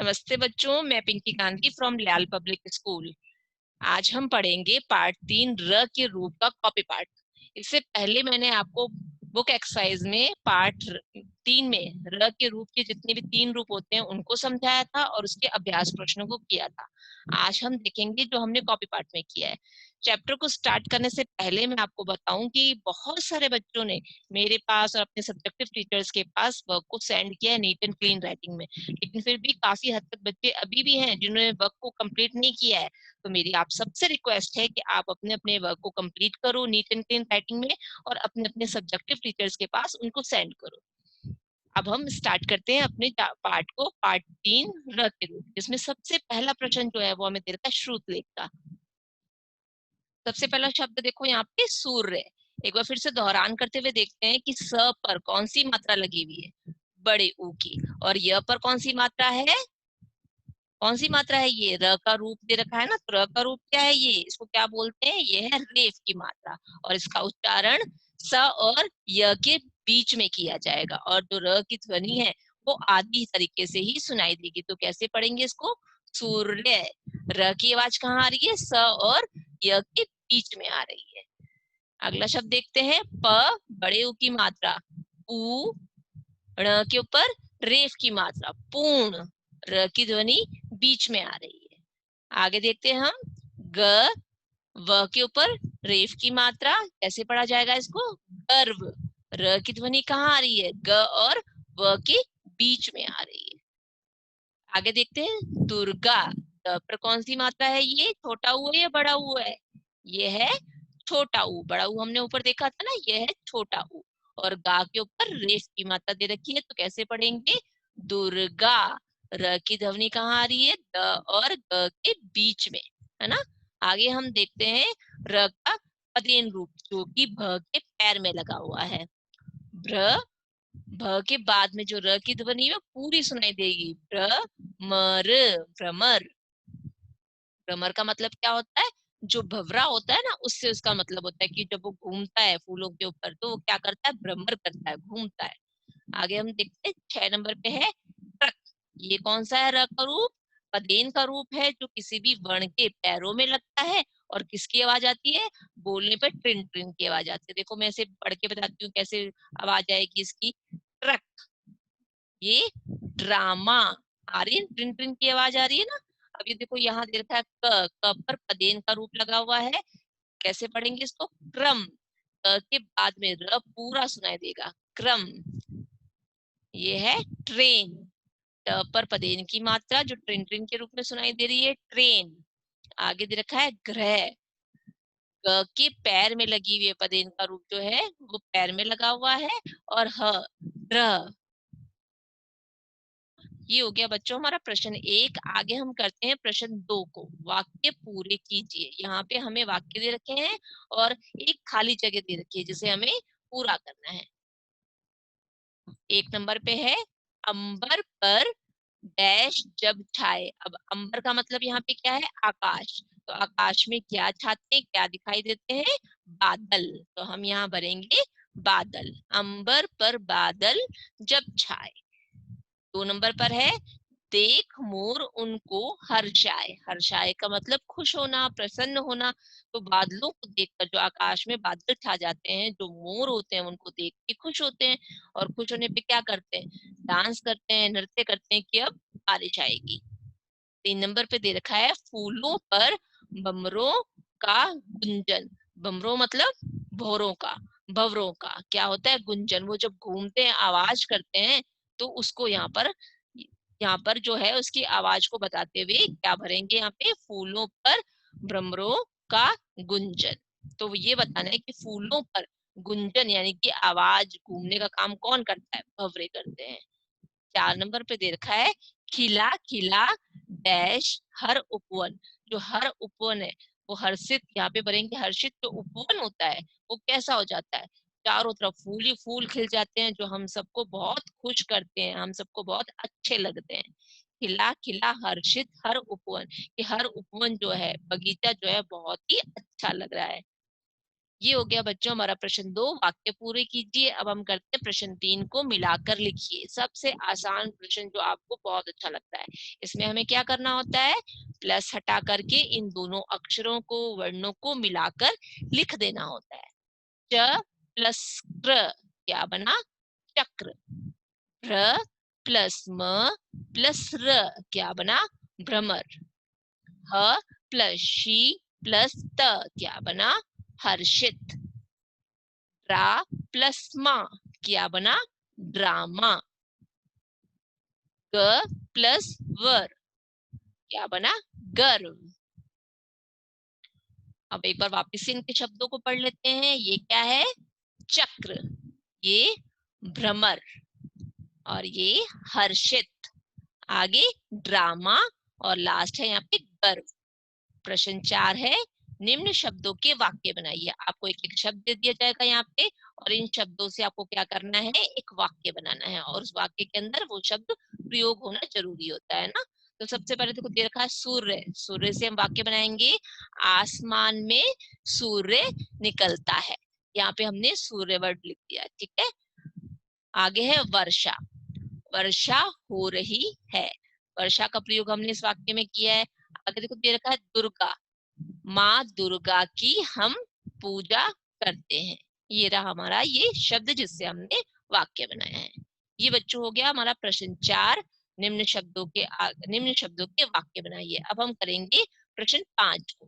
नमस्ते बच्चों, मैं पिंकी गांधी फ्रॉम लियाल पब्लिक स्कूल। आज हम पढ़ेंगे पार्ट 3 र के रूप का कॉपी पार्ट। इससे पहले मैंने आपको बुक एक्सरसाइज में पार्ट 3 में र के रूप के जितने भी 3 रूप होते हैं उनको समझाया था और उसके अभ्यास प्रश्नों को किया था। आज हम देखेंगे जो हमने कॉपी पार्ट में किया है। चैप्टर को स्टार्ट करने से पहले मैं आपको बताऊं कि बहुत सारे बच्चों ने मेरे पास और अपने सब्जेक्टिव टीचर्स के पास वर्क को सेंड किया है नीट एंड क्लीन राइटिंग में, लेकिन फिर भी काफी हद तक बच्चे अभी भी हैं जिन्होंने वर्क को कंप्लीट नहीं किया है। तो मेरी आप सबसे रिक्वेस्ट है कि आप अपने अपने वर्क को कंप्लीट करो नीट एंड क्लीन राइटिंग में और अपने अपने सब्जेक्टिव टीचर्स के पास उनको सेंड करो। अब हम स्टार्ट करते हैं अपने पार्ट को, पार्ट 3 र के रूप, जिसमें सबसे पहला प्रश्न जो है वो हमें दे रखा है श्रुतलेख का। सबसे पहला शब्द देखो यहाँ पे सूर्य। एक बार फिर से दोहरान करते हुए देखते हैं कि स पर कौन सी मात्रा लगी हुई है, बड़े ऊ की, और य पर कौन सी मात्रा है, कौन सी मात्रा है, ये र का रूप दे रखा है ना। तो र का रूप क्या है, ये इसको क्या बोलते हैं, ये है रेफ की मात्रा, और इसका उच्चारण स और य के बीच में किया जाएगा, और जो र की ध्वनि है वो आधी तरीके से ही सुनाई देगी। तो कैसे पढ़ेंगे इसको, सूर्य। र की आवाज कहाँ आ रही है, स और य के बीच में आ रही है। अगला शब्द देखते हैं, प बड़े ऊ की मात्रा, ऊ, ण के ऊपर रेफ की मात्रा, पूर्ण, र की ध्वनि बीच में आ रही है। आगे देखते हैं हम, ग, व के ऊपर रेफ की मात्रा, कैसे पढ़ा जाएगा इसको, गर्व, र की ध्वनि कहाँ आ रही है, ग और व के बीच में आ रही है। आगे देखते हैं, दुर्गा, द पर कौन सी मात्रा है, ये छोटा ऊ है या बड़ा ऊ है, ये है छोटा ऊ, बड़ा ऊ हमने ऊपर देखा था ना, ये है छोटा ऊ, और गा के ऊपर रेफ की मात्रा दे रखी है। तो कैसे पढ़ेंगे, दुर्गा, र की ध्वनि कहाँ आ रही है, द और ग के बीच में, है ना। आगे हम देखते हैं र का पदेन रूप, जो कि भ के पैर में लगा हुआ है। भ्र, भ के बाद में जो र की ध्वनि है पूरी सुनाई देगी, भ्रमर, भ्रमर। भ्रमर का मतलब क्या होता है, जो भवरा होता है ना, उससे उसका मतलब होता है कि जब वो घूमता है फूलों के ऊपर तो वो क्या करता है, भ्रमर करता है, घूमता है। आगे हम देखते हैं 6 नंबर पे है ट्रक। ये कौन सा है, र का रूप, पदेन का रूप है, जो किसी भी वर्ण के पैरों में लगता है, और किसकी आवाज आती है, बोलने पर ट्रिन ट्रिन की आवाज आती है। देखो मैं इसे पढ़ के बताती हूँ कैसे आवाज आएगी इसकी, ट्रक। ये ड्रामा, आ रही है ट्रिन ट्रिन की आवाज आ रही है ना। अब ये देखो यहाँ दे रखा है क पर पदेन का रूप लगा हुआ है, कैसे पढ़ेंगे इसको, क्रम, क के बाद में र पूरा सुनाई देगा, क्रम। ये है ट्रेन, ट पर पदेन की मात्रा जो ट्रिन ट्रिन के रूप में सुनाई दे रही है, ट्रेन। आगे दे रखा है ग्रह, ग के पैर में लगी हुई है, पदेन का रूप जो है वो पैर में लगा हुआ है, और ह, ग्रह। ये हो गया बच्चों हमारा प्रश्न 1। आगे हम करते हैं प्रश्न 2 को, वाक्य पूरे कीजिए। यहाँ पे हमें वाक्य दे रखे हैं और एक खाली जगह दे रखी है जिसे हमें पूरा करना है। 1 नंबर पे है, अंबर पर डैश जब छाए। अब अंबर का मतलब यहाँ पे क्या है, आकाश। तो आकाश में क्या छाते हैं, क्या दिखाई देते हैं, बादल। तो हम यहाँ भरेंगे बादल, अंबर पर बादल जब छाए। 2 नंबर पर है, देख मोर उनको हर्षाए। हर्षाए का मतलब खुश होना, प्रसन्न होना। तो बादलों को देखकर, जो आकाश में बादल छा जाते हैं, जो मोर होते हैं उनको देख के खुश होते हैं, और खुश होने पे क्या करते हैं, डांस करते हैं, नृत्य करते हैं कि अब बारिश आएगी। 3 नंबर पे दे रखा है, फूलों पर भंवरों का गुंजन। भंवरों मतलब भौरों का, भंवरों का क्या होता है, गुंजन। वो जब घूमते हैं, आवाज करते हैं, तो उसको यहाँ पर जो है उसकी आवाज को बताते हुए क्या भरेंगे, यहाँ पे फूलों पर भ्रमरों का गुंजन। तो ये बताना है कि फूलों पर गुंजन यानी कि आवाज, घूमने का काम कौन करता है, भंवरे करते हैं। 4 नंबर पे दे रखा है, खिला खिला डैश हर उपवन। जो हर उपवन है वो हर्षित, यहाँ पे भरेंगे हर्षित। जो उपवन होता है वो कैसा हो जाता है, चारों तरफ फूल ही फूल खिल जाते हैं, जो हम सबको बहुत खुश करते हैं, हम सबको बहुत अच्छे लगते हैं। खिला खिला हर्षित हर उपवन, कि हर उपवन जो है, बगीचा जो है बहुत ही अच्छा लग रहा है। ये हो गया बच्चों हमारा प्रश्न 2। वाक्य पूरे कीजिए। अब हम करते हैं प्रश्न 3 को मिलाकर लिखिए। सबसे आसान प्रश्न जो आपको बहुत अच्छा लगता है। इसमें हमें क्या करना होता है, प्लस हटा करके इन दोनों अक्षरों को, वर्णों को मिलाकर लिख देना होता है। च प्लस क्र क्या बना, चक्र। र प्लस म प्लस र क्या बना, भ्रमर। ह प्लस शी प्लस त क्या बना, हर्षित। रा प्लस मा क्या बना, ड्रामा। ग प्लस वर क्या बना, गर्व। अब एक बार वापस से इनके शब्दों को पढ़ लेते हैं। ये क्या है, चक्र। ये भ्रमर। और ये हर्षित। आगे ड्रामा। और लास्ट है यहाँ पे गर्व। प्रश्न 4 है, निम्न शब्दों के वाक्य बनाइए। आपको एक एक शब्द दे दिया जाएगा यहाँ पे, और इन शब्दों से आपको क्या करना है, एक वाक्य बनाना है, और उस वाक्य के अंदर वो शब्द प्रयोग होना जरूरी होता है ना। तो सबसे पहले देखो दे रखा है सूर्य। सूर्य से हम वाक्य बनाएंगे, आसमान में सूर्य निकलता है। यहाँ पे हमने सूर्य वर्ड लिख दिया, ठीक है। आगे है वर्षा। वर्षा हो रही है। वर्षा का प्रयोग हमने इस वाक्य में किया है। आगे देखो दे रखा है दुर्गा। माँ दुर्गा की हम पूजा करते हैं। ये रहा हमारा ये शब्द जिससे हमने वाक्य बनाया है। ये बच्चों हो गया हमारा प्रश्न 4। निम्न शब्दों के वाक्य बनाइए। अब हम करेंगे प्रश्न 5 को।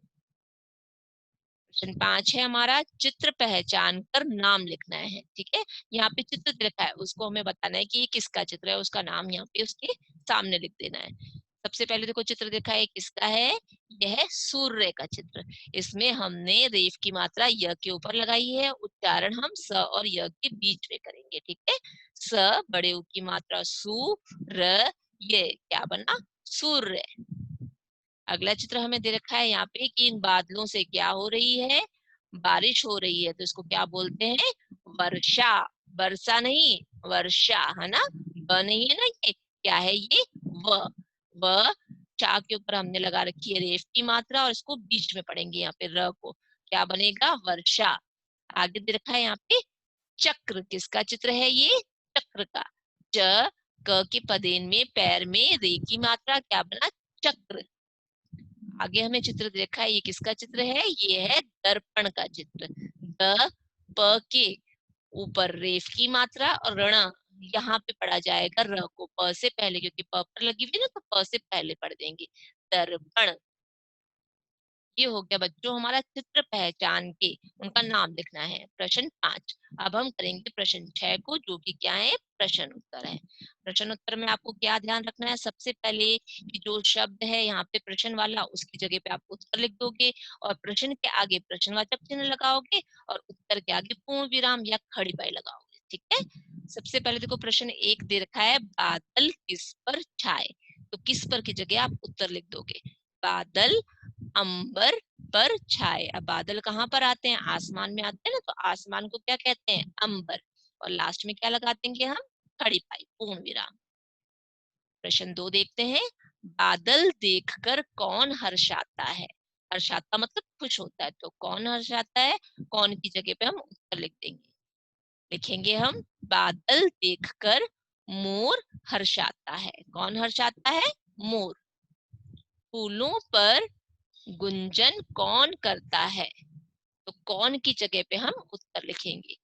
प्रश्न 5 है हमारा, चित्र पहचान कर नाम लिखना है, ठीक है। यहाँ पे चित्र दिखा है, उसको हमें बताना है कि ये किसका चित्र है, उसका नाम यहाँ पे उसके सामने लिख देना है। सबसे पहले देखो चित्र दिखा है, किसका है, यह है सूर्य का चित्र। इसमें हमने रेफ की मात्रा य के ऊपर लगाई है। उच्चारण हम स और य के बीच में करेंगे, ठीक है। स बड़े उ की मात्रा सु, र ये क्या बना, सूर्य। अगला चित्र हमें दे रखा है यहाँ पे कि इन बादलों से क्या हो रही है, बारिश हो रही है। तो इसको क्या बोलते हैं, वर्षा। वर्षा नहीं, वर्षा, है ना। ब नहीं है ना, ये क्या है, ये व चा के ऊपर हमने लगा रखी है रेफ की मात्रा, और इसको बीच में पढ़ेंगे यहाँ पे र को, क्या बनेगा, वर्षा। आगे दे रखा है यहाँ पे चक्र। किसका चित्र है, ये चक्र का। च क के पदेन में पैर में रे की मात्रा, क्या बना, चक्र। आगे हमें चित्र देखा है, ये किसका चित्र है, ये है दर्पण का चित्र। द प के ऊपर रेफ की मात्रा और ऋण यहाँ पे पढ़ा जाएगा र को, प से पहले, क्योंकि प पर लगी हुई ना, तो प से पहले पढ़ देंगे, दर्पण। ये हो गया बच्चों हमारा चित्र पहचान के उनका नाम लिखना है, प्रश्न 5। अब हम करेंगे प्रश्न 6 को, जो कि क्या है, प्रश्न उत्तर है। प्रश्न उत्तर में आपको क्या ध्यान रखना है, सबसे पहले कि जो शब्द है यहाँ पे प्रश्न वाला, उसकी जगह पे आप उत्तर लिख दोगे, और प्रश्न के आगे प्रश्नवाचक चिन्ह लगाओगे, और उत्तर के आगे पूर्ण विराम या खड़ी पाई लगाओगे, ठीक है। सबसे पहले देखो प्रश्न 1 दे रखा है, बादल किस पर छाए। तो किस पर की जगह आप उत्तर लिख दोगे, बादल अंबर पर छाए। अब बादल कहाँ पर आते हैं, आसमान में आते हैं ना, तो आसमान को क्या कहते हैं, अंबर। और लास्ट में क्या लगा देंगे हम, खड़ी पाई, पूर्ण विराम। प्रश्न 2 देखते हैं, बादल देखकर कौन हर्षाता है। हर्षाता मतलब खुश होता है, तो कौन हर्षाता है, कौन की जगह पे हम उत्तर लिख देंगे। लिखेंगे हम, बादल देखकर मोर हर्षाता है। कौन हर्षाता है, मोर। फूलों पर गुंजन कौन करता है, तो कौन की जगह पे हम उत्तर लिखेंगे।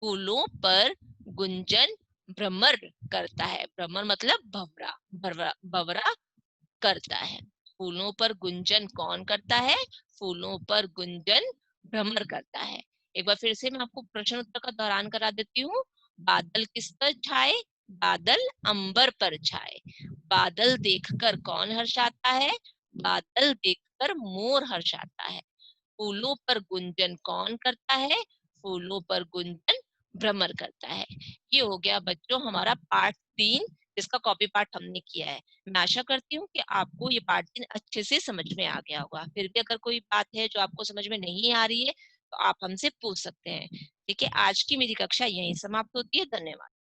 फूलों पर गुंजन भ्रमर करता है। भ्रमर मतलब भवरा, भवरा करता है। फूलों पर गुंजन कौन करता है, फूलों पर गुंजन भ्रमर करता है। एक बार फिर से मैं आपको प्रश्न उत्तर का दोहरान करा देती हूँ। बादल किस पर छाए, बादल अंबर पर छाए। बादल देखकर कौन हर्षाता है, बादल देखकर मोर हर्षाता है। फूलों पर गुंजन कौन करता है, फूलों पर गुंजन भ्रमर करता है। ये हो गया बच्चों हमारा पार्ट 3, जिसका कॉपी पार्ट हमने किया है। मैं आशा करती हूँ कि आपको ये पार्ट 3 अच्छे से समझ में आ गया होगा। फिर भी अगर कोई बात है जो आपको समझ में नहीं आ रही है, तो आप हमसे पूछ सकते हैं, ठीक है। आज की मेरी कक्षा यहीं समाप्त होती है। धन्यवाद।